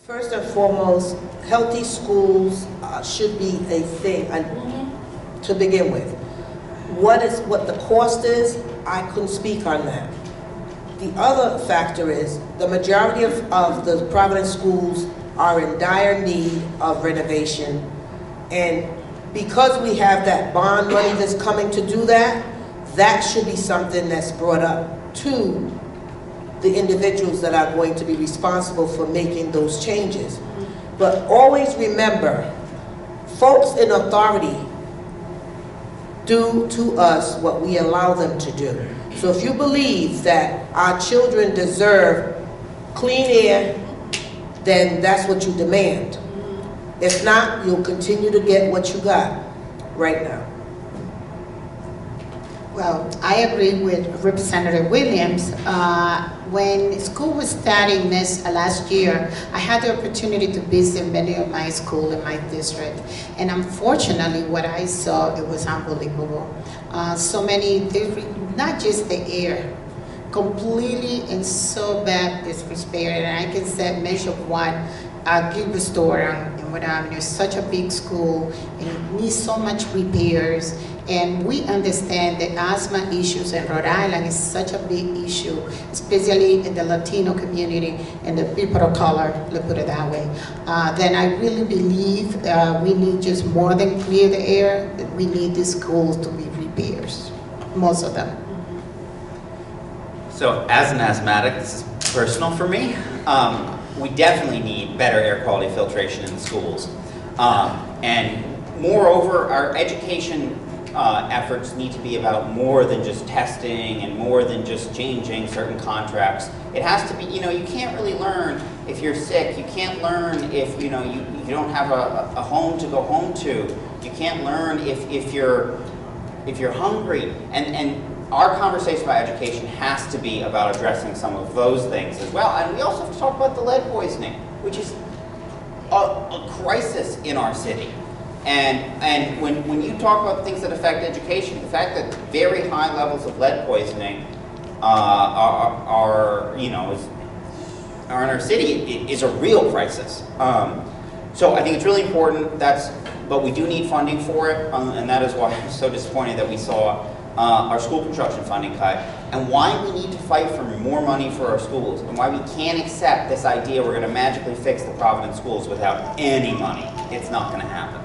First and foremost, healthy schools should be a thing to begin with. What the cost is, I couldn't speak on that. The other factor is the majority of the Providence schools are in dire need of renovation, and because we have that bond money that's coming to do that, that should be something that's brought up to the individuals that are going to be responsible for making those changes. But always remember, folks in authority do to us what we allow them to do. So if you believe that our children deserve clean air, then that's what you demand. If not, you'll continue to get what you got right now. Well, I agree with Representative Williams. When school was starting this last year, I had the opportunity to visit many of my schools in my district. And unfortunately, what I saw, it was unbelievable. So many, not just the air, completely in so bad disrepair. And I can say, mention one, Gilbert Store in Rhode Island. It's such a big school and it needs so much repairs. And we understand the asthma issues in Rhode Island is such a big issue, especially in the Latino community and the people of color, let's put it that way. Then I really believe we need just more than clear the air, we need the schools to be repairs, most of them. So as an asthmatic, this is personal for me. We definitely need better air quality filtration in the schools. And moreover, our education efforts need to be about more than just testing and more than just changing certain contracts. It has to be, you can't really learn if you're sick. You can't learn if, you don't have a home to go home to. You can't learn if you're hungry. And our conversation about education has to be about addressing some of those things as well. And we also have to talk about the lead poisoning, which is a crisis in our city. And when you talk about things that affect education, the fact that very high levels of lead poisoning are in our city is a real crisis. So I think it's really important. But we do need funding for it, and that is why I'm so disappointed that we saw our school construction funding cut, and why we need to fight for more money for our schools, and why we can't accept this idea we're going to magically fix the Providence schools without any money. It's not going to happen.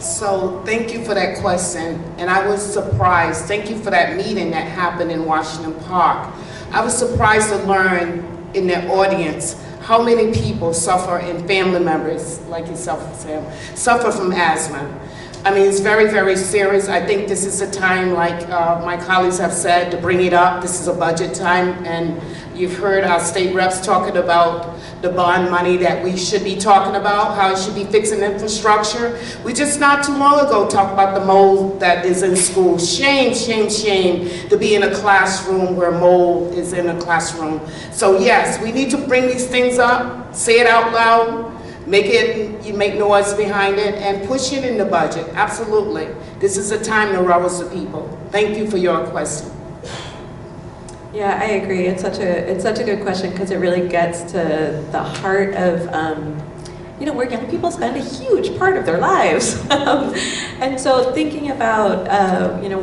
So thank you for that question, and I was surprised. Thank you for that meeting that happened in Washington Park. I was surprised to learn in the audience how many people suffer, and family members like yourself, Sam, suffer from asthma. I mean, it's very, very serious. I think this is a time, like my colleagues have said, to bring it up. This is a budget time, and you've heard our state reps talking about the bond money that we should be talking about, how it should be fixing infrastructure. We just not too long ago talked about the mold that is in school. Shame, shame, shame to be in a classroom where mold is in a classroom. So yes, we need to bring these things up, say it out loud, you make noise behind it, and push it in the budget. Absolutely. This is a time to rouse the people. Thank you for your question. Yeah, I agree. It's such a good question because it really gets to the heart of where young people spend a huge part of their lives. And so thinking about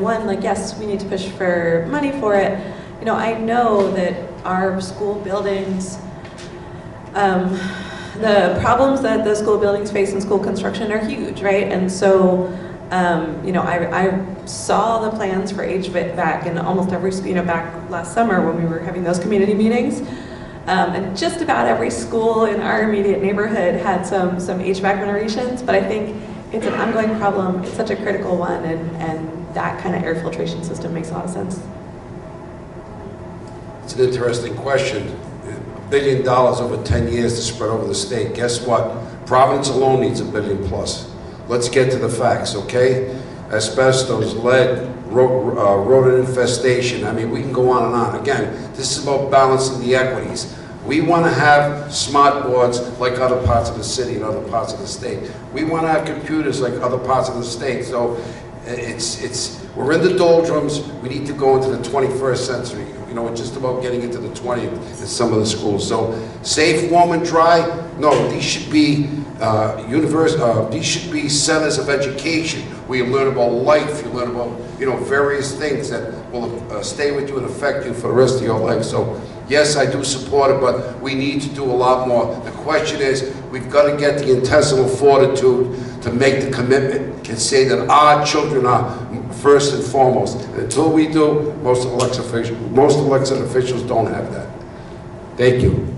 one, like, yes, we need to push for money for it. I know that our school buildings, the problems that the school buildings face in school construction are huge, right? And so I saw the plans for HVAC in almost every, back last summer when we were having those community meetings. And just about every school in our immediate neighborhood had some HVAC renovations, but I think it's an ongoing problem. It's such a critical one, and that kind of air filtration system makes a lot of sense. It's an interesting question. $1 billion over 10 years to spread over the state. Guess what? Providence alone needs $1 billion plus. Let's get to the facts, okay? Asbestos, lead, rodent infestation. I mean, we can go on and on. Again, this is about balancing the equities. We want to have smart boards like other parts of the city and other parts of the state. We want to have computers like other parts of the state. So We're in the doldrums, we need to go into the 21st century. You know, we're just about getting into the 20th in some of the schools. So, safe, warm, and dry, no, these should be these should be centers of education where you learn about life, you learn about, you know, various things that will stay with you and affect you for the rest of your life. So, yes, I do support it, but we need to do a lot more. The question is, we've got to get the intestinal fortitude to make the commitment and say that our children are first and foremost. And until we do, most elected officials don't have that. Thank you.